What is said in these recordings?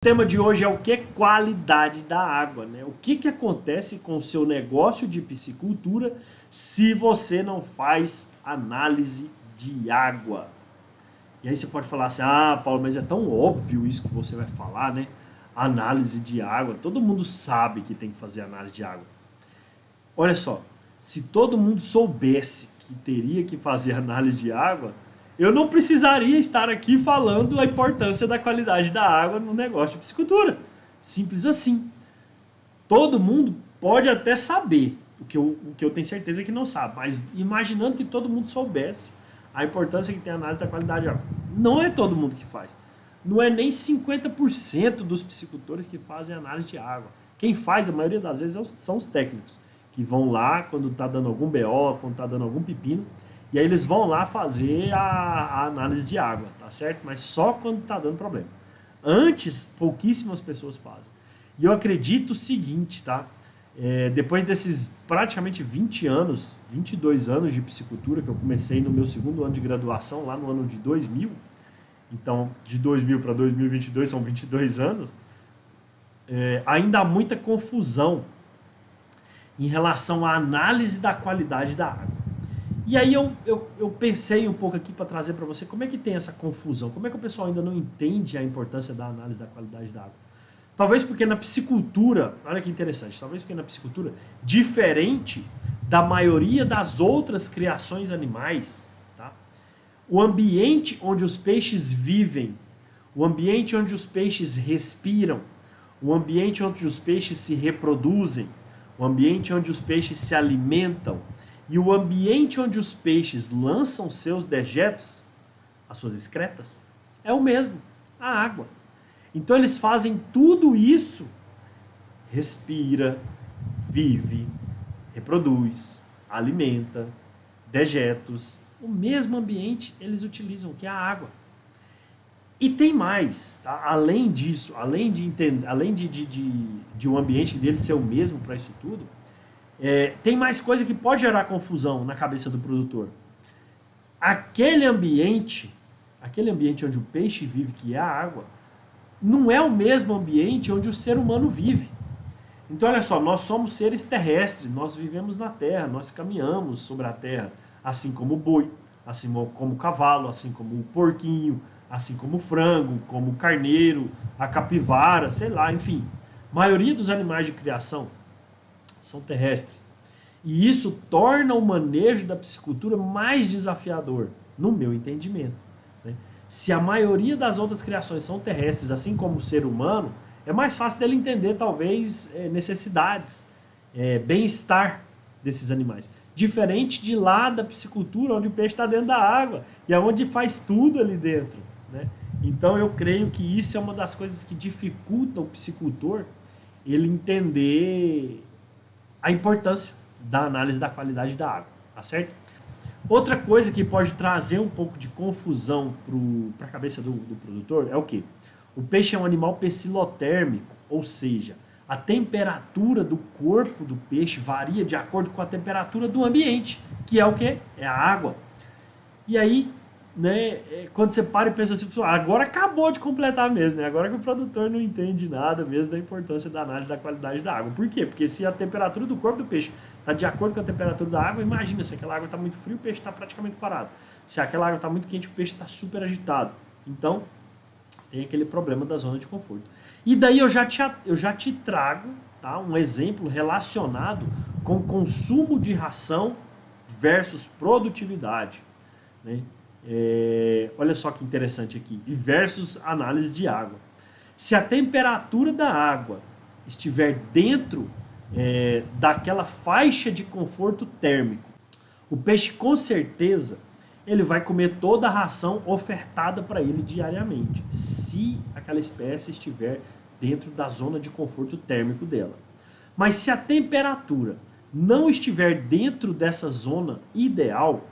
O tema de hoje é o que é qualidade da água, né? O que acontece com o seu negócio de piscicultura se você não faz análise de água? E aí você pode falar assim, Paulo, mas é tão óbvio isso que você vai falar, né? Análise de água, todo mundo sabe que tem que fazer análise de água. Olha só, se todo mundo soubesse que teria que fazer análise de água, eu não precisaria estar aqui falando a importância da qualidade da água no negócio de piscicultura. Simples assim. Todo mundo pode até saber, o que eu tenho certeza que não sabe, mas imaginando que todo mundo soubesse a importância que tem a análise da qualidade da água. Não é todo mundo que faz. Não é nem 50% dos piscicultores que fazem análise de água. Quem faz, a maioria das vezes, são os técnicos, que vão lá quando está dando algum BO, quando está dando algum pepino, e aí eles vão lá fazer a análise de água, tá certo? Mas só quando está dando problema. Antes, pouquíssimas pessoas fazem. E eu acredito o seguinte, tá? Depois desses praticamente 20 anos, 22 anos de piscicultura, que eu comecei no meu segundo ano de graduação, lá no ano de 2000, então de 2000 para 2022 são 22 anos, ainda há muita confusão em relação à análise da qualidade da água. E aí eu pensei um pouco aqui para trazer para você como é que tem essa confusão, como é que o pessoal ainda não entende a importância da análise da qualidade da água. Talvez porque na piscicultura, olha que interessante, talvez porque na piscicultura, diferente da maioria das outras criações animais, tá? O ambiente onde os peixes vivem, o ambiente onde os peixes respiram, o ambiente onde os peixes se reproduzem, o ambiente onde os peixes se alimentam e o ambiente onde os peixes lançam seus dejetos, as suas excretas, é o mesmo, a água. Então eles fazem tudo isso, respira, vive, reproduz, alimenta, dejetos, o mesmo ambiente eles utilizam, que é a água. E tem mais, tá? Além disso, além de um ambiente dele ser o mesmo para isso tudo, tem mais coisa que pode gerar confusão na cabeça do produtor. Aquele ambiente onde o peixe vive, que é a água, não é o mesmo ambiente onde o ser humano vive. Então, olha só, nós somos seres terrestres, nós vivemos na terra, nós caminhamos sobre a terra, assim como o boi, assim como o cavalo, assim como o porquinho, assim como o frango, como o carneiro, a capivara, sei lá, enfim. A maioria dos animais de criação são terrestres. E isso torna o manejo da piscicultura mais desafiador, no meu entendimento, né? Se a maioria das outras criações são terrestres, assim como o ser humano, é mais fácil dele entender, talvez, necessidades, bem-estar desses animais. Diferente de lá da piscicultura, onde o peixe está dentro da água e é onde faz tudo ali dentro, né? Então eu creio que isso é uma das coisas que dificulta o piscicultor ele entender a importância da análise da qualidade da água, tá certo? Outra coisa que pode trazer um pouco de confusão para a cabeça do produtor é o quê? O peixe é um animal pecilotérmico, ou seja, a temperatura do corpo do peixe varia de acordo com a temperatura do ambiente, que é o quê? É a água. E aí, né, quando você para e pensa assim, agora acabou de completar mesmo, né? Agora que o produtor não entende nada mesmo da importância da análise da qualidade da água. Por quê? Porque se a temperatura do corpo do peixe está de acordo com a temperatura da água, imagina, se aquela água está muito fria, o peixe está praticamente parado. Se aquela água está muito quente, o peixe está super agitado. Então, tem aquele problema da zona de conforto. E daí eu já te trago, tá, um exemplo relacionado com consumo de ração versus produtividade, né? Olha só que interessante aqui, versus análise de água. Se a temperatura da água estiver dentro daquela faixa de conforto térmico, o peixe com certeza ele vai comer toda a ração ofertada para ele diariamente, se aquela espécie estiver dentro da zona de conforto térmico dela. Mas se a temperatura não estiver dentro dessa zona ideal,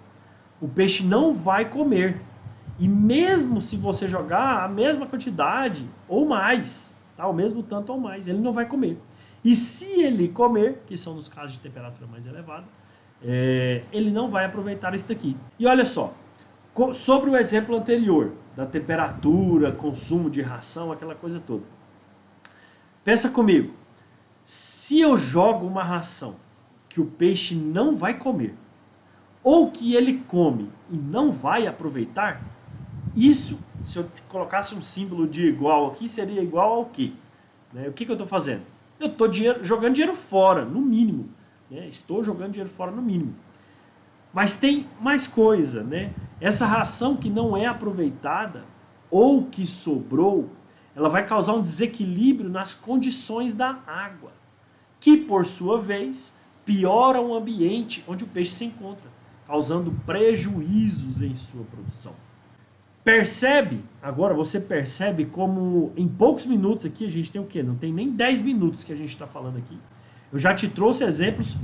o peixe não vai comer. E mesmo se você jogar a mesma quantidade ou mais, tá? O mesmo tanto ou mais, ele não vai comer. E se ele comer, que são nos casos de temperatura mais elevada, ele não vai aproveitar isso daqui. E olha só, sobre o exemplo anterior, da temperatura, consumo de ração, aquela coisa toda. Pensa comigo, se eu jogo uma ração que o peixe não vai comer, ou que ele come e não vai aproveitar, isso, se eu colocasse um símbolo de igual aqui, seria igual ao quê? Né? O que eu estou fazendo? Eu estou jogando dinheiro fora, no mínimo. Né? Estou jogando dinheiro fora, no mínimo. Mas tem mais coisa, né? Essa ração que não é aproveitada ou que sobrou, ela vai causar um desequilíbrio nas condições da água, que por sua vez piora o ambiente onde o peixe se encontra, causando prejuízos em sua produção. Percebe, agora você percebe como em poucos minutos aqui, a gente tem o quê? Não tem nem 10 minutos que a gente está falando aqui. Eu já te trouxe exemplos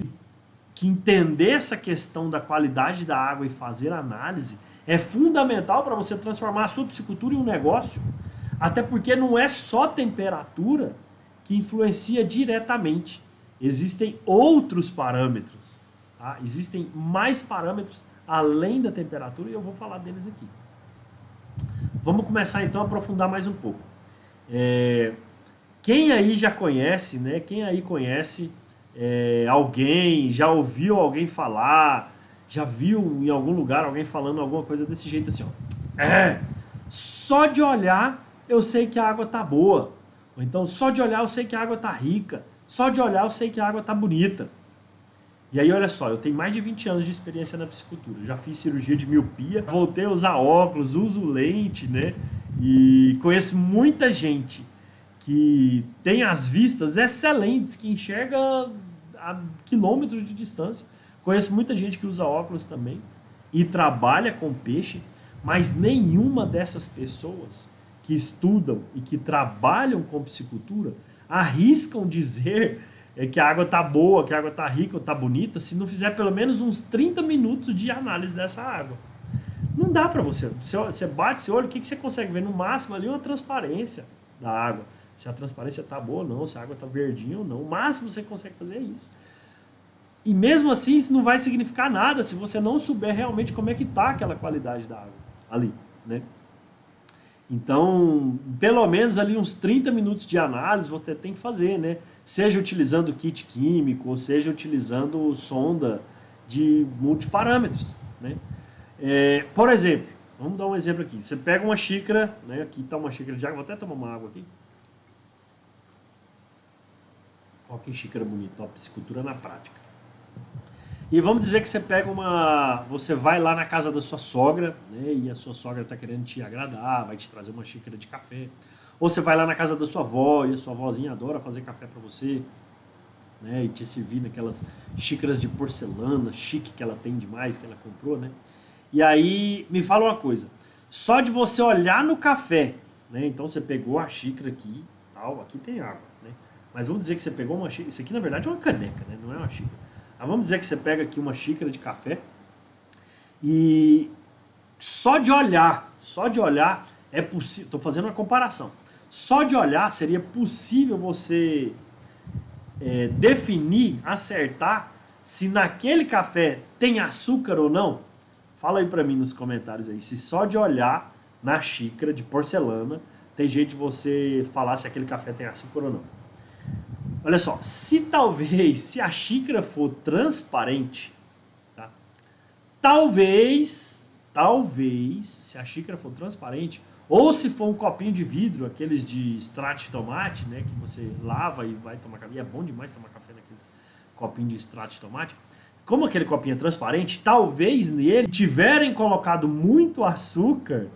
que entender essa questão da qualidade da água e fazer análise é fundamental para você transformar a sua piscicultura em um negócio. Até porque não é só temperatura que influencia diretamente. Existem outros parâmetros. Tá? Existem mais parâmetros além da temperatura e eu vou falar deles aqui. Vamos começar então a aprofundar mais um pouco. Quem aí já conhece, né? Quem aí conhece alguém, já ouviu alguém falar, já viu em algum lugar alguém falando alguma coisa desse jeito assim, ó. Só de olhar eu sei que a água tá boa. Ou então só de olhar eu sei que a água tá rica. Só de olhar eu sei que a água tá bonita. E aí, olha só, eu tenho mais de 20 anos de experiência na piscicultura. Já fiz cirurgia de miopia, voltei a usar óculos, uso lente, né? E conheço muita gente que tem as vistas excelentes, que enxerga a quilômetros de distância. Conheço muita gente que usa óculos também e trabalha com peixe, mas nenhuma dessas pessoas que estudam e que trabalham com piscicultura arriscam dizer que a água tá boa, que a água tá rica ou tá bonita, se não fizer pelo menos uns 30 minutos de análise dessa água. Não dá para você. Você bate esse olho, o que você consegue ver? No máximo ali uma transparência da água. Se a transparência tá boa ou não, se a água tá verdinha ou não. O máximo que você consegue fazer é isso. E mesmo assim, isso não vai significar nada se você não souber realmente como é que tá aquela qualidade da água ali, né? Então, pelo menos ali uns 30 minutos de análise você tem que fazer, né? Seja utilizando kit químico, ou seja utilizando sonda de multiparâmetros, né? Por exemplo, vamos dar um exemplo aqui. Você pega uma xícara, né? Aqui está uma xícara de água, vou até tomar uma água aqui. Olha que xícara bonita, ó, piscicultura na prática. E vamos dizer que você pega você vai lá na casa da sua sogra, né, e a sua sogra está querendo te agradar, vai te trazer uma xícara de café. Ou você vai lá na casa da sua avó, e a sua avózinha adora fazer café para você, né, e te servir naquelas xícaras de porcelana chique que ela tem demais, que ela comprou, né? E aí, me fala uma coisa, só de você olhar no café, né, então você pegou a xícara aqui, tal, aqui tem água, né? Mas vamos dizer que você pegou uma xícara, isso aqui na verdade é uma caneca, né, não é uma xícara. Vamos dizer que você pega aqui uma xícara de café e só de olhar é possível, estou fazendo uma comparação, só de olhar seria possível você definir, acertar se naquele café tem açúcar ou não? Fala aí para mim nos comentários aí, se só de olhar na xícara de porcelana tem jeito de você falar se aquele café tem açúcar ou não. Olha só, se a xícara for transparente, tá? Talvez, se a xícara for transparente, ou se for um copinho de vidro, aqueles de extrato de tomate, né, que você lava e vai tomar café, e é bom demais tomar café naqueles copinhos de extrato de tomate, como aquele copinho é transparente, talvez nele tiverem colocado muito açúcar,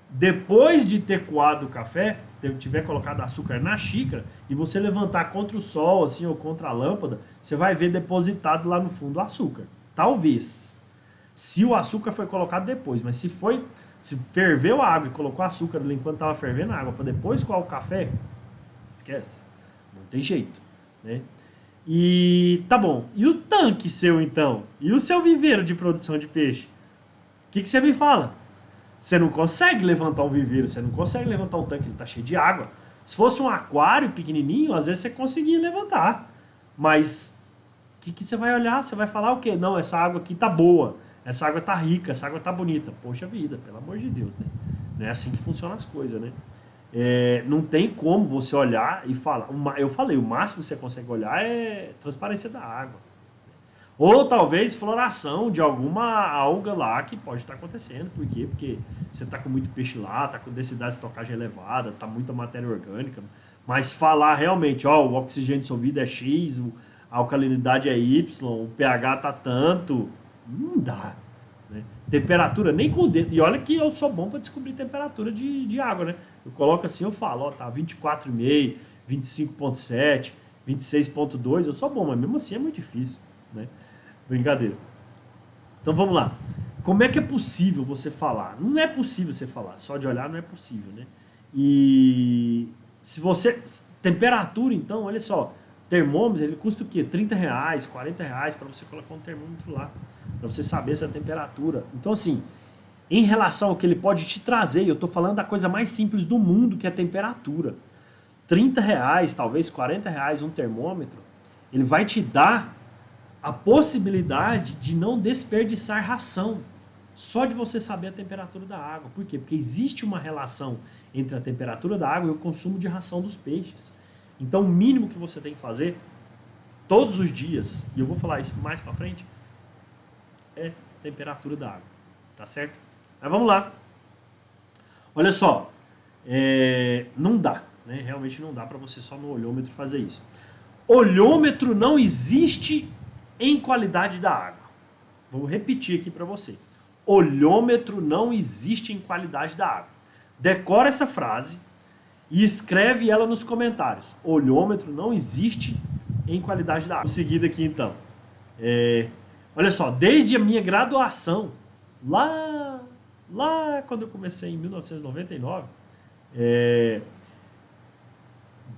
depois de ter coado o café, tiver colocado açúcar na xícara e você levantar contra o sol assim ou contra a lâmpada, você vai ver depositado lá no fundo o açúcar. Talvez. Se o açúcar foi colocado depois, mas se ferveu a água e colocou açúcar ali enquanto estava fervendo a água para depois coar o café, esquece. Não tem jeito, né? E tá bom. E o tanque seu então? E o seu viveiro de produção de peixe? O que você me fala? Você não consegue levantar um viveiro, você não consegue levantar um tanque, ele está cheio de água. Se fosse um aquário pequenininho, às vezes você conseguia levantar. Mas o que você vai olhar? Você vai falar o quê? Não, essa água aqui tá boa, essa água tá rica, essa água tá bonita. Poxa vida, pelo amor de Deus, né? Não é assim que funcionam as coisas, né? não tem como você olhar e falar. Eu falei, o máximo que você consegue olhar é transparência da água. Ou talvez floração de alguma alga lá que pode estar acontecendo. Por quê? Porque você está com muito peixe lá, está com densidade de estocagem elevada, está muita matéria orgânica. Mas falar realmente, ó, o oxigênio dissolvido é X, a alcalinidade é Y, o pH está tanto, não dá. Né? Temperatura, nem com o dedo. E olha que eu sou bom para descobrir temperatura de água, né? Eu coloco assim, eu falo, ó, tá 24,5, 25,7, 26,2, eu sou bom, mas mesmo assim é muito difícil, né? Brincadeira. Então vamos lá. Como é que é possível você falar? Não é possível você falar, só de olhar não é possível, né? E se você... Temperatura, então, olha só, termômetro, ele custa o quê? R$30, R$40 para você colocar um termômetro lá, para você saber essa temperatura. Então, assim, em relação ao que ele pode te trazer, eu estou falando da coisa mais simples do mundo, que é a temperatura. R$30, talvez R$40 um termômetro, ele vai te dar a possibilidade de não desperdiçar ração, só de você saber a temperatura da água. Por quê? Porque existe uma relação entre a temperatura da água e o consumo de ração dos peixes. Então, o mínimo que você tem que fazer todos os dias, e eu vou falar isso mais para frente, é temperatura da água, tá certo? Mas vamos lá. Olha só, não dá, né? Realmente não dá para você só no olhômetro fazer isso. Olhômetro não existe em qualidade da água. Vou repetir aqui para você. Olhômetro não existe em qualidade da água. Decora essa frase e escreve ela nos comentários. Olhômetro não existe em qualidade da água. Em seguida aqui então. Olha só, desde a minha graduação, lá quando eu comecei em 1999,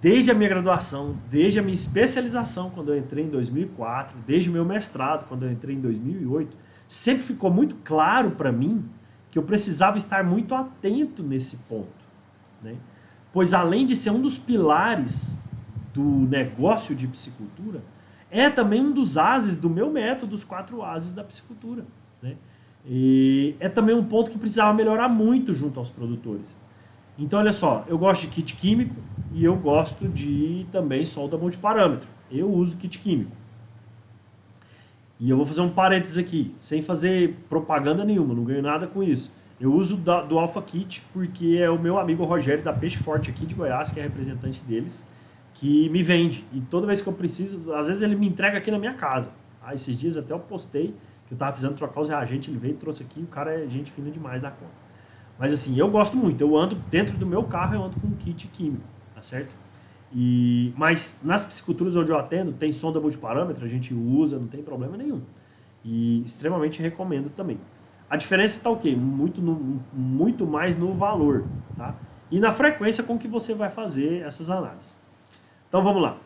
desde a minha graduação, desde a minha especialização, quando eu entrei em 2004, desde o meu mestrado, quando eu entrei em 2008, sempre ficou muito claro para mim que eu precisava estar muito atento nesse ponto, né? Pois além de ser um dos pilares do negócio de piscicultura, é também um dos ases do meu método, os 4 ases da piscicultura, né? E é também um ponto que precisava melhorar muito junto aos produtores. Então, olha só, eu gosto de kit químico e eu gosto de também solda multiparâmetro. Eu uso kit químico. E eu vou fazer um parênteses aqui, sem fazer propaganda nenhuma, não ganho nada com isso. Eu uso do Alpha Kit porque é o meu amigo Rogério da Peixe Forte aqui de Goiás, que é representante deles, que me vende. E toda vez que eu preciso, às vezes ele me entrega aqui na minha casa. Esses dias até eu postei que eu estava precisando trocar os reagentes, ele veio e trouxe aqui, o cara é gente fina demais da conta. Mas assim, eu gosto muito, eu ando dentro do meu carro, eu ando com um kit químico, tá certo? Mas nas pisciculturas onde eu atendo, tem sonda multiparâmetro, a gente usa, não tem problema nenhum. E extremamente recomendo também. A diferença está o quê? Muito mais no valor, tá? E na frequência com que você vai fazer essas análises. Então vamos lá.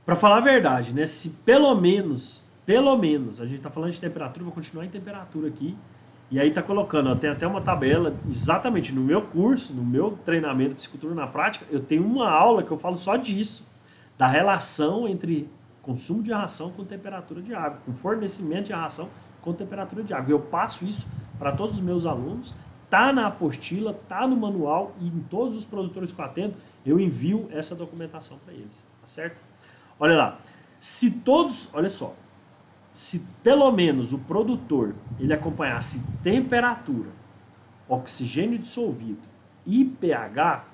Para falar a verdade, né? Se pelo menos, a gente está falando de temperatura, vou continuar em temperatura aqui. E aí está colocando, ó, tem até uma tabela, exatamente no meu curso, no meu treinamento de piscicultura na prática, eu tenho uma aula que eu falo só disso, da relação entre consumo de ração com temperatura de água, com fornecimento de ração com temperatura de água. Eu passo isso para todos os meus alunos, tá na apostila, tá no manual e em todos os produtores que eu atendo, eu envio essa documentação para eles, tá certo? Olha lá, olha só, se pelo menos o produtor ele acompanhasse temperatura, oxigênio dissolvido e pH,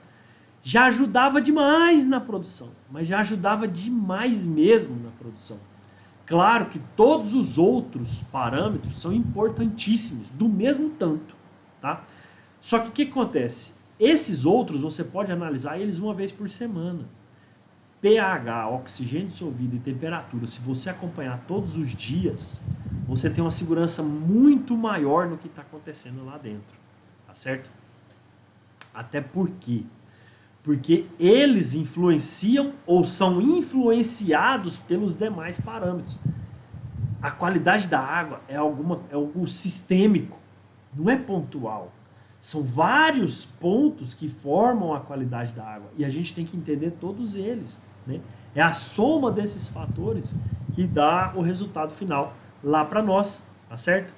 já ajudava demais na produção, mas já ajudava demais mesmo na produção. Claro que todos os outros parâmetros são importantíssimos, do mesmo tanto, tá? Só que o que acontece? Esses outros você pode analisar eles uma vez por semana. pH, oxigênio dissolvido e temperatura, se você acompanhar todos os dias, você tem uma segurança muito maior no que está acontecendo lá dentro, tá certo? Até porque eles influenciam ou são influenciados pelos demais parâmetros. A qualidade da água é algo sistêmico, não é pontual. São vários pontos que formam a qualidade da água e a gente tem que entender todos eles, né? É a soma desses fatores que dá o resultado final lá para nós, tá certo?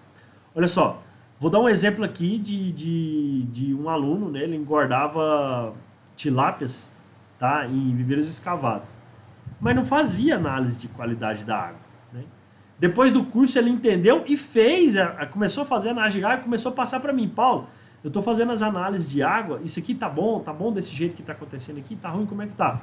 Olha só, Vou dar um exemplo aqui de um aluno, né? Ele engordava tilápias, tá? Em viveiros escavados, mas não fazia análise de qualidade da água, né? Depois do curso ele entendeu e fez, começou a fazer análise de água, começou a passar para mim, Paulo, eu estou fazendo as análises de água, isso aqui tá bom desse jeito que está acontecendo aqui, tá ruim, como é que tá?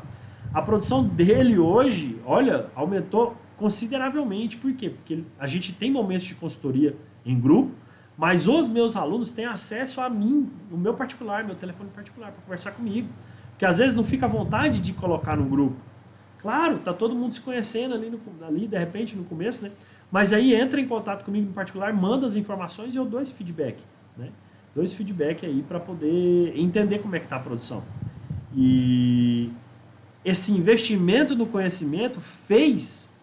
A produção dele hoje, olha, aumentou consideravelmente. Por quê? Porque a gente tem momentos de consultoria em grupo, mas os meus alunos têm acesso a mim, no meu particular, meu telefone particular, para conversar comigo. Porque às vezes não fica à vontade de colocar no grupo. Claro, tá todo mundo se conhecendo ali de repente, no começo, né? Mas aí entra em contato comigo no particular, manda as informações e eu dou esse feedback, né? Dou esse feedback aí para poder entender como é que tá a produção. E esse investimento no conhecimento fez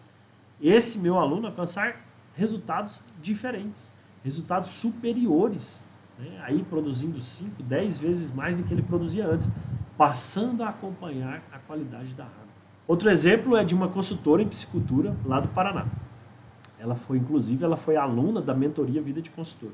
esse meu aluno alcançar resultados diferentes, resultados superiores, né? Aí produzindo 5, 10 vezes mais do que ele produzia antes, passando a acompanhar a qualidade da água. Outro exemplo é de uma consultora em piscicultura lá do Paraná. Inclusive, ela foi aluna da mentoria Vida de Consultor.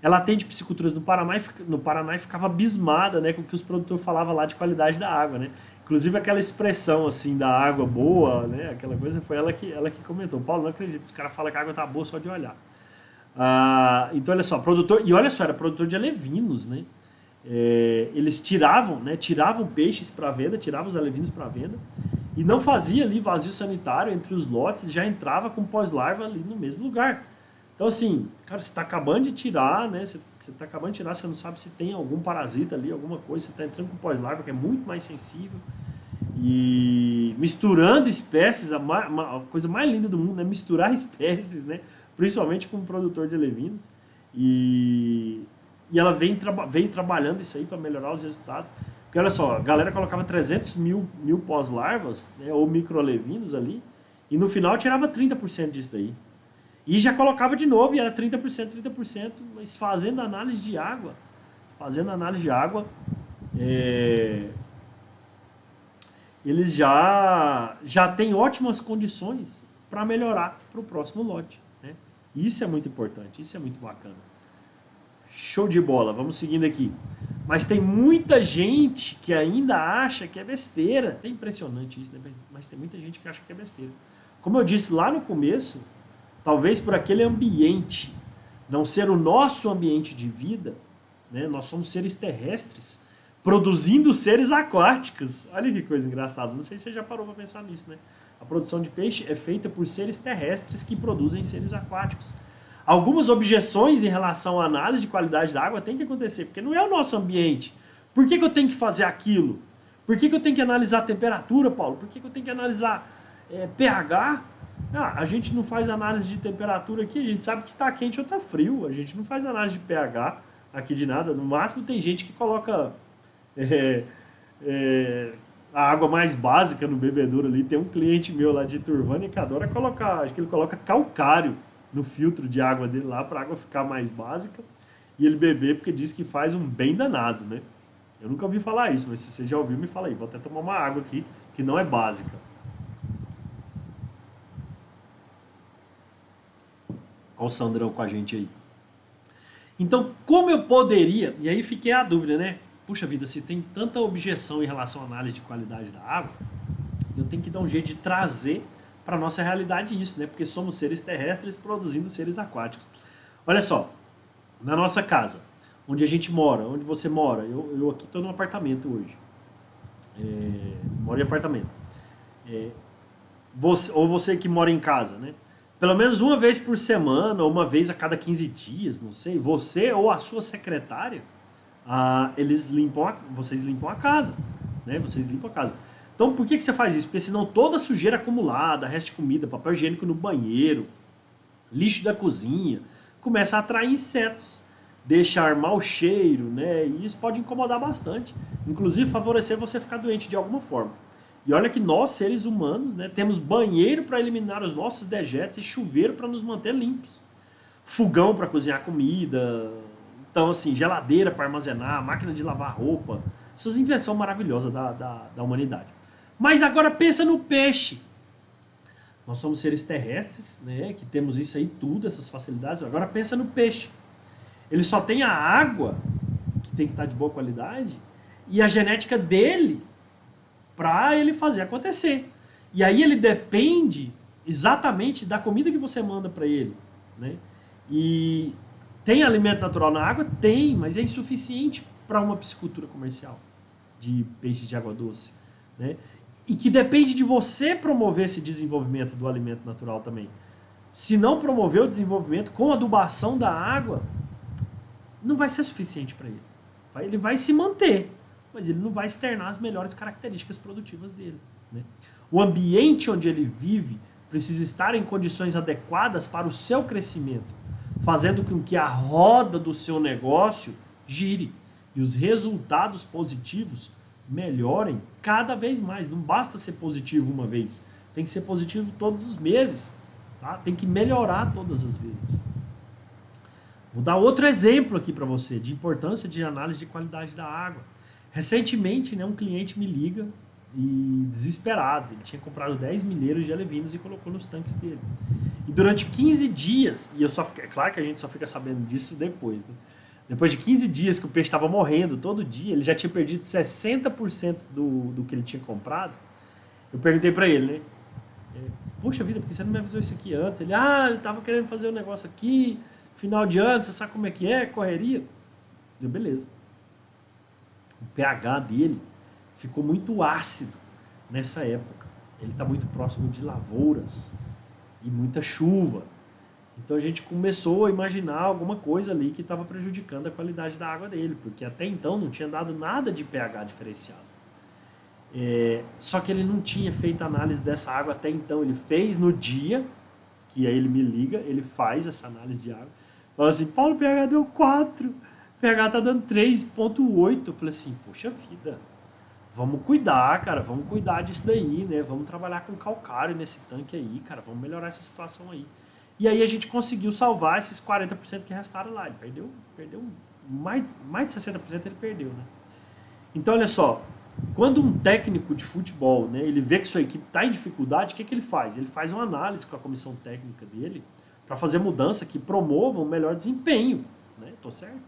Ela atende pisciculturas no Paraná e ficava abismada, né, com o que os produtores falavam lá de qualidade da água, né? Inclusive aquela expressão assim da água boa, né? Aquela coisa foi ela que comentou. Paulo, não acredito, os caras falam que a água tá boa só de olhar. Então olha só, era produtor de alevinos, né? Eles tiravam peixes para venda, tiravam os alevinos para venda e não fazia ali vazio sanitário entre os lotes, já entrava com pós-larva ali no mesmo lugar. Então assim, cara, você está acabando de tirar, né? Você está acabando de tirar, você não sabe se tem algum parasita ali, alguma coisa, você está entrando com pós-larva que é muito mais sensível e misturando espécies, a coisa mais linda do mundo é misturar espécies, né? Principalmente com o produtor de alevinos. E ela veio trabalhando isso aí para melhorar os resultados. Porque olha só, a galera colocava 300 mil pós-larvas, né, ou micro-alevinos ali, e no final tirava 30% disso daí. E já colocava de novo e era 30%, mas fazendo análise de água, eles já têm ótimas condições para melhorar para o próximo lote, né? Isso é muito importante, isso é muito bacana. Show de bola, vamos seguindo aqui. Mas tem muita gente que ainda acha que é besteira. É impressionante isso, né? Mas tem muita gente que acha que é besteira. Como eu disse lá no começo, talvez por aquele ambiente não ser o nosso ambiente de vida, né? Nós somos seres terrestres produzindo seres aquáticos. Olha que coisa engraçada. Não sei se você já parou para pensar nisso, né? A produção de peixe é feita por seres terrestres que produzem seres aquáticos. Algumas objeções em relação à análise de qualidade da água tem que acontecer, porque não é o nosso ambiente. Por que eu tenho que fazer aquilo? Por que eu tenho que analisar a temperatura, Paulo? Por que eu tenho que analisar pH? A gente não faz análise de temperatura aqui, a gente sabe que está quente ou está frio. A gente não faz análise de pH aqui de nada. No máximo tem gente que coloca a água mais básica no bebedouro ali. Tem um cliente meu lá de Turvânia que adora colocar, acho que ele coloca calcário no filtro de água dele lá para a água ficar mais básica e ele beber porque diz que faz um bem danado, né? Eu nunca ouvi falar isso, mas se você já ouviu, me fala aí. Vou até tomar uma água aqui que não é básica. Olha o Sandrão com a gente aí. Então, como eu poderia... E aí fiquei a dúvida, né? Puxa vida, se tem tanta objeção em relação à análise de qualidade da água, eu tenho que dar um jeito de trazer para a nossa realidade isso, né? Porque somos seres terrestres produzindo seres aquáticos. Olha só, na nossa casa, onde a gente mora, onde você mora, eu aqui estou num apartamento hoje. Moro em apartamento. Você que mora em casa, né? Pelo menos uma vez por semana, ou uma vez a cada 15 dias, não sei, você ou a sua secretária, vocês limpam a casa, né? Vocês limpam a casa. Então, por que você faz isso? Porque senão toda a sujeira acumulada, resto de comida, papel higiênico no banheiro, lixo da cozinha, começa a atrair insetos, deixar mau cheiro, né? E isso pode incomodar bastante. Inclusive, favorecer você ficar doente de alguma forma. E olha que nós, seres humanos, né, temos banheiro para eliminar os nossos dejetos e chuveiro para nos manter limpos. Fogão para cozinhar comida. Então, assim, geladeira para armazenar, máquina de lavar roupa. Essas invenções maravilhosas da humanidade. Mas agora pensa no peixe. Nós somos seres terrestres, né, que temos isso aí tudo, essas facilidades. Agora pensa no peixe. Ele só tem a água, que tem que estar de boa qualidade, e a genética dele para ele fazer acontecer. E aí ele depende exatamente da comida que você manda para ele, né? E tem alimento natural na água? Tem, mas é insuficiente para uma piscicultura comercial de peixes de água doce, né? E que depende de você promover esse desenvolvimento do alimento natural também. Se não promover o desenvolvimento com adubação da água, não vai ser suficiente para ele. Ele vai se manter, mas ele não vai externar as melhores características produtivas dele, né? O ambiente onde ele vive precisa estar em condições adequadas para o seu crescimento, fazendo com que a roda do seu negócio gire e os resultados positivos melhorem cada vez mais. Não basta ser positivo uma vez, tem que ser positivo todos os meses, tá? Tem que melhorar todas as vezes. Vou dar outro exemplo aqui para você de importância de análise de qualidade da água. Recentemente, né, um cliente me liga e desesperado. Ele tinha comprado 10 milheiros de alevinos e colocou nos tanques dele. E durante 15 dias, e é claro que a gente só fica sabendo disso depois, né? Depois de 15 dias que o peixe estava morrendo todo dia, ele já tinha perdido 60% do que ele tinha comprado. Eu perguntei para ele, né? Poxa vida, por que você não me avisou isso aqui antes? Ele, eu estava querendo fazer um negócio aqui, final de ano, você sabe como é que é, correria. Eu, beleza. O pH dele ficou muito ácido nessa época. Ele está muito próximo de lavouras e muita chuva. Então a gente começou a imaginar alguma coisa ali que estava prejudicando a qualidade da água dele, porque até então não tinha dado nada de pH diferenciado. Só que ele não tinha feito análise dessa água até então. Ele fez no dia, que aí ele me liga, ele faz essa análise de água. Fala assim, Paulo, o pH deu 4, o pH tá dando 3,8. Eu falei assim, poxa vida, vamos cuidar, cara, vamos cuidar disso daí, né? Vamos trabalhar com calcário nesse tanque aí, cara, vamos melhorar essa situação aí. E aí a gente conseguiu salvar esses 40% que restaram lá. Ele perdeu mais de 60% ele perdeu, né? Então, olha só, quando um técnico de futebol, né, ele vê que sua equipe está em dificuldade, o que ele faz? Ele faz uma análise com a comissão técnica dele para fazer mudança que promova um melhor desempenho, né? Tô certo?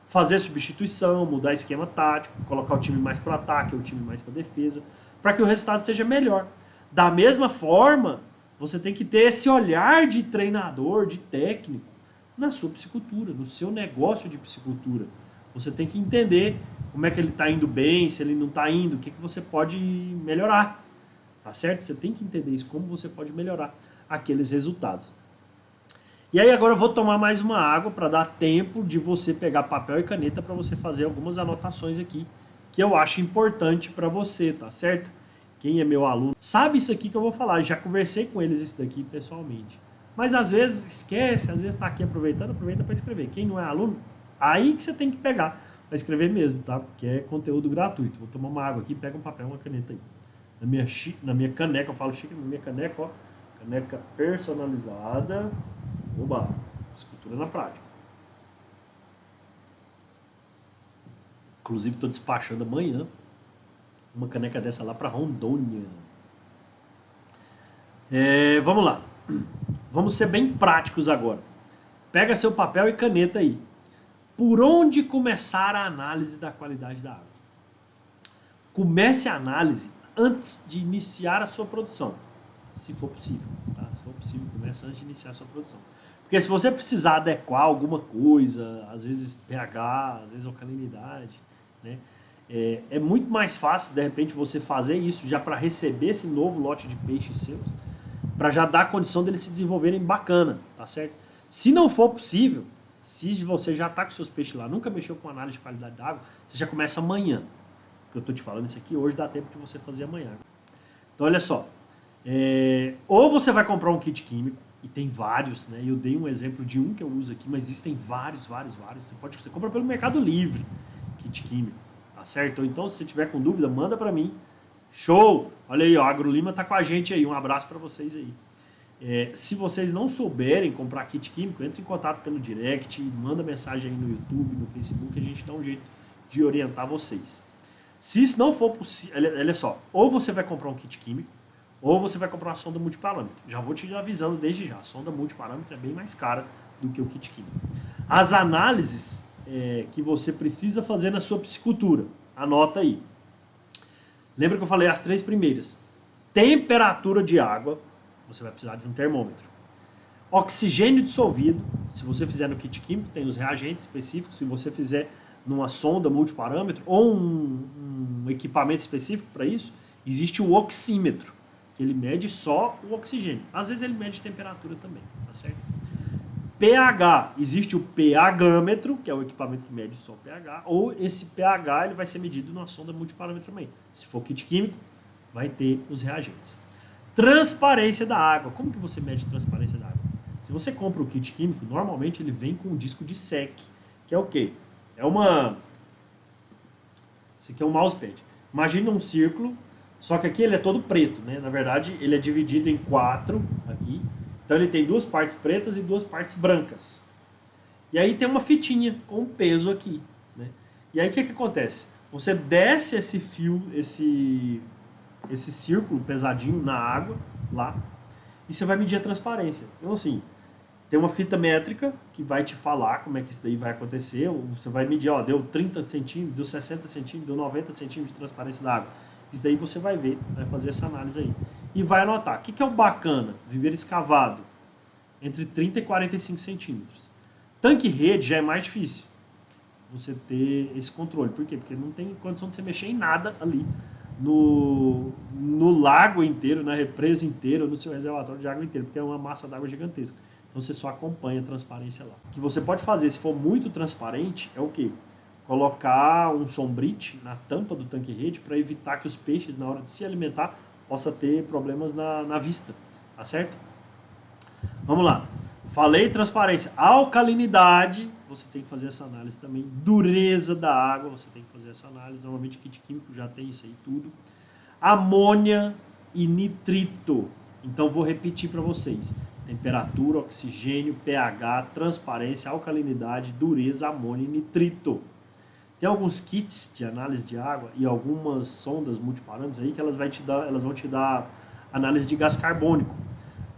Fazer substituição, mudar esquema tático, colocar o time mais para o ataque, o time mais para a defesa, para que o resultado seja melhor. Da mesma forma, você tem que ter esse olhar de treinador, de técnico, na sua piscicultura, no seu negócio de piscicultura. Você tem que entender como é que ele está indo bem, se ele não está indo, o que você pode melhorar. Tá certo? Você tem que entender isso, como você pode melhorar aqueles resultados. E aí agora eu vou tomar mais uma água para dar tempo de você pegar papel e caneta para você fazer algumas anotações aqui que eu acho importante para você, tá certo? Quem é meu aluno sabe isso aqui que eu vou falar, já conversei com eles isso daqui pessoalmente. Mas às vezes esquece, às vezes está aqui aproveitando, aproveita para escrever. Quem não é aluno, aí que você tem que pegar para escrever mesmo, tá? Porque é conteúdo gratuito. Vou tomar uma água aqui, pega um papel, uma caneta aí. Na minha caneca, eu falo chique, na minha caneca, ó, caneca personalizada. Oba, escultura na prática. Inclusive estou despachando amanhã uma caneca dessa lá para Rondônia. Vamos lá. Vamos ser bem práticos agora. Pega seu papel e caneta aí. Por onde começar a análise da qualidade da água? Comece a análise antes de iniciar a sua produção, se for possível. Tá? Se for possível, comece antes de iniciar a sua produção. Porque se você precisar adequar alguma coisa, às vezes pH, às vezes alcalinidade, né? É muito mais fácil, de repente, você fazer isso já para receber esse novo lote de peixes seus, para já dar a condição deles se desenvolverem bacana, tá certo? Se não for possível, se você já está com seus peixes lá, nunca mexeu com análise de qualidade da água, você já começa amanhã. Que eu estou te falando isso aqui, hoje dá tempo de você fazer amanhã. Então, olha só. Ou você vai comprar um kit químico, e tem vários, né? Eu dei um exemplo de um que eu uso aqui, mas existem vários. Você compra pelo Mercado Livre, kit químico, tá certo? Ou então, se você tiver com dúvida, manda para mim. Show! Olha aí, ó, a AgroLima tá com a gente aí. Um abraço para vocês aí. Se vocês não souberem comprar kit químico, entre em contato pelo direct, manda mensagem aí no YouTube, no Facebook, a gente dá um jeito de orientar vocês. Se isso não for possível, olha só, ou você vai comprar um kit químico, ou você vai comprar uma sonda multiparâmetro. Já vou te avisando desde já, a sonda multiparâmetro é bem mais cara do que o kit químico. As análises que você precisa fazer na sua piscicultura, anota aí. Lembra que eu falei as 3 primeiras? Temperatura de água, você vai precisar de um termômetro. Oxigênio dissolvido, se você fizer no kit químico, tem os reagentes específicos. Se você fizer numa sonda multiparâmetro ou um equipamento específico para isso, existe o oxímetro, que ele mede só o oxigênio. Às vezes ele mede temperatura também, tá certo? pH, existe o pHmetro, que é o equipamento que mede só o pH, ou esse pH ele vai ser medido numa sonda multiparâmetro também. Se for kit químico, vai ter os reagentes. Transparência da água. Como que você mede transparência da água? Se você compra o kit químico, normalmente ele vem com um disco de SEC, que é o quê? Esse aqui é um mousepad. Imagina um círculo, só que aqui ele é todo preto, né? Na verdade, ele é dividido em 4 aqui. Então ele tem 2 partes pretas e 2 partes brancas. E aí tem uma fitinha com um peso aqui, né? E aí o que acontece? Você desce esse fio, esse círculo pesadinho na água lá, e você vai medir a transparência. Então assim, tem uma fita métrica que vai te falar como é que isso daí vai acontecer. Você vai medir, ó, deu 30 centímetros, deu 60 centímetros, deu 90 centímetros de transparência da água. Isso daí você vai ver, vai fazer essa análise aí. E vai anotar. O que é o bacana? Viver escavado entre 30 e 45 centímetros. Tanque-rede já é mais difícil você ter esse controle. Por quê? Porque não tem condição de você mexer em nada ali no lago inteiro, na represa inteira, ou no seu reservatório de água inteiro, porque é uma massa d'água gigantesca. Então você só acompanha a transparência lá. O que você pode fazer, se for muito transparente, é o quê? Colocar um sombrite na tampa do tanque-rede para evitar que os peixes, na hora de se alimentar, possa ter problemas na vista, tá certo? Vamos lá. Falei transparência. Alcalinidade, você tem que fazer essa análise também. Dureza da água, você tem que fazer essa análise. Normalmente o kit químico já tem isso aí tudo. Amônia e nitrito. Então vou repetir para vocês. Temperatura, oxigênio, pH, transparência, alcalinidade, dureza, amônia e nitrito. Tem alguns kits de análise de água e algumas sondas multiparâmetros aí que elas vão te dar análise de gás carbônico.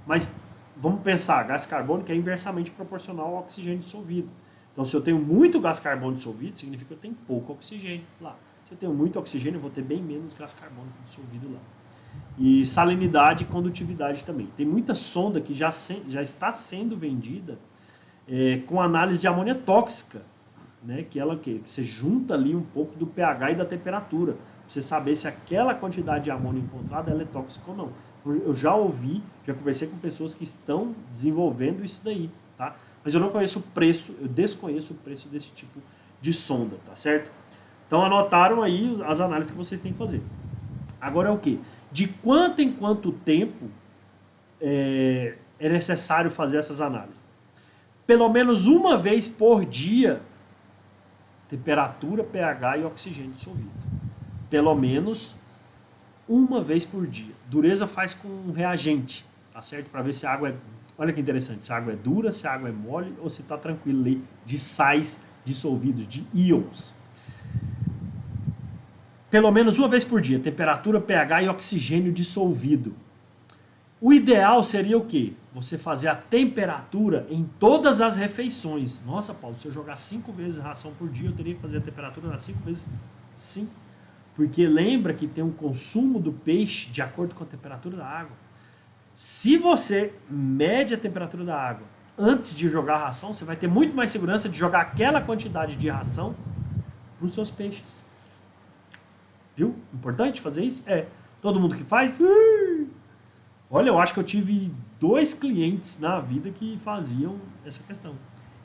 Mas vamos pensar, gás carbônico é inversamente proporcional ao oxigênio dissolvido. Então, se eu tenho muito gás carbônico dissolvido, significa que eu tenho pouco oxigênio lá. Se eu tenho muito oxigênio, eu vou ter bem menos gás carbônico dissolvido lá. E salinidade e condutividade também. Tem muita sonda que já está sendo vendida com análise de amônia tóxica, né? Que você junta ali um pouco do pH e da temperatura, para você saber se aquela quantidade de amônia encontrada ela é tóxica ou não. Eu já ouvi, já conversei com pessoas que estão desenvolvendo isso daí, tá? Mas eu não conheço o preço, eu desconheço o preço desse tipo de sonda, tá certo? Então anotaram aí as análises que vocês têm que fazer. Agora é o quê? De quanto em quanto tempo é necessário fazer essas análises? Pelo menos uma vez por dia, temperatura, pH e oxigênio dissolvido. Pelo menos uma vez por dia. Dureza faz com um reagente, tá certo? Para ver se a água é... Olha que interessante, se a água é dura, se a água é mole ou se está tranquilo ali de sais dissolvidos, de íons. Pelo menos uma vez por dia, temperatura, pH e oxigênio dissolvido. O ideal seria o quê? Você fazer a temperatura em todas as refeições. Nossa, Paulo, se eu jogar 5 vezes ração por dia, eu teria que fazer a temperatura nas 5 vezes? Sim. Porque lembra que tem um consumo do peixe de acordo com a temperatura da água. Se você mede a temperatura da água antes de jogar a ração, você vai ter muito mais segurança de jogar aquela quantidade de ração para os seus peixes. Viu? Importante fazer isso? Todo mundo que faz? Olha, eu acho que eu tive 2 clientes na vida que faziam essa questão.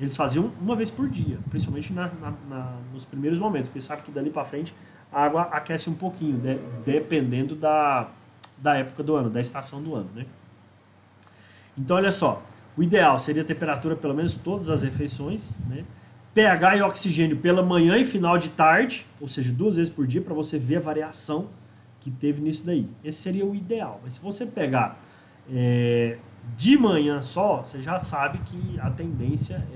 Eles faziam uma vez por dia, principalmente nos primeiros momentos, porque sabe que dali para frente a água aquece um pouquinho, dependendo da época do ano, da estação do ano, né? Então, olha só, o ideal seria a temperatura pelo menos todas as refeições, né? pH e oxigênio pela manhã e final de tarde, ou seja, 2 vezes por dia, para você ver a variação que teve nisso daí. Esse seria o ideal. Mas se você pegar de manhã só, você já sabe que a tendência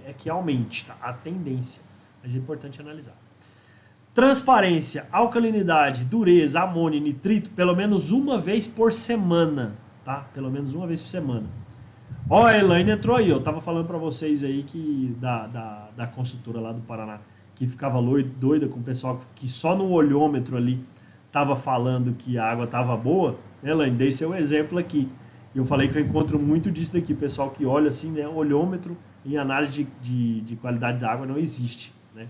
é que aumente, tá? A tendência, mas é importante analisar. Transparência, alcalinidade, dureza, amônia e nitrito, pelo menos uma vez por semana, tá? Pelo menos uma vez por semana. Ó, a Elaine entrou aí, eu tava falando para vocês aí que da consultora lá do Paraná, que ficava doida com o pessoal que só no olhômetro ali tava falando que a água tava boa. Elaine, dei seu exemplo aqui. Eu falei que eu encontro muito disso daqui, pessoal que olha assim, né, olhômetro em análise de qualidade da água não existe, né?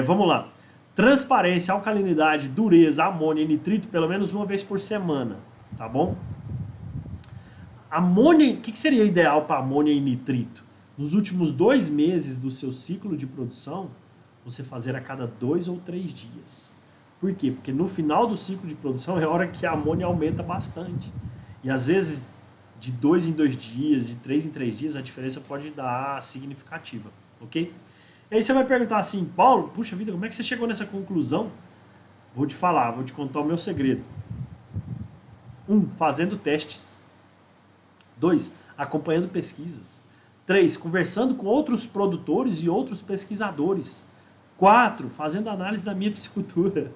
Vamos lá. Transparência, alcalinidade, dureza, amônia e nitrito pelo menos uma vez por semana, tá bom? Amônia, o que seria ideal para amônia e nitrito? Nos últimos 2 meses do seu ciclo de produção, você fazer a cada 2 ou 3 dias. Por quê? Porque no final do ciclo de produção é a hora que a amônia aumenta bastante. E às vezes, de 2 em 2 dias, de 3 em 3 dias, a diferença pode dar significativa, ok? E aí você vai perguntar assim, Paulo, puxa vida, como é que você chegou nessa conclusão? Vou te falar, vou te contar o meu segredo. 1. Fazendo testes. 2. Acompanhando pesquisas. 3. Conversando com outros produtores e outros pesquisadores. 4. Fazendo análise da minha piscicultura.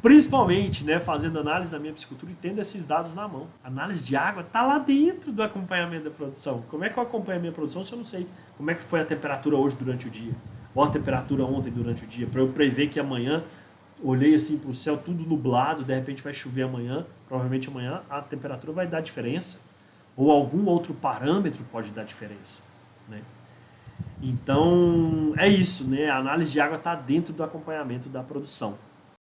Principalmente, né, fazendo análise da minha piscicultura e tendo esses dados na mão. A análise de água está lá dentro do acompanhamento da produção. Como é que eu acompanho a minha produção se eu não sei como é que foi a temperatura hoje durante o dia? Ou a temperatura ontem durante o dia? Para eu prever que amanhã, olhei assim para o céu tudo nublado, de repente vai chover amanhã, provavelmente amanhã a temperatura vai dar diferença. Ou algum outro parâmetro pode dar diferença, né? Então, é isso, né? A análise de água está dentro do acompanhamento da produção.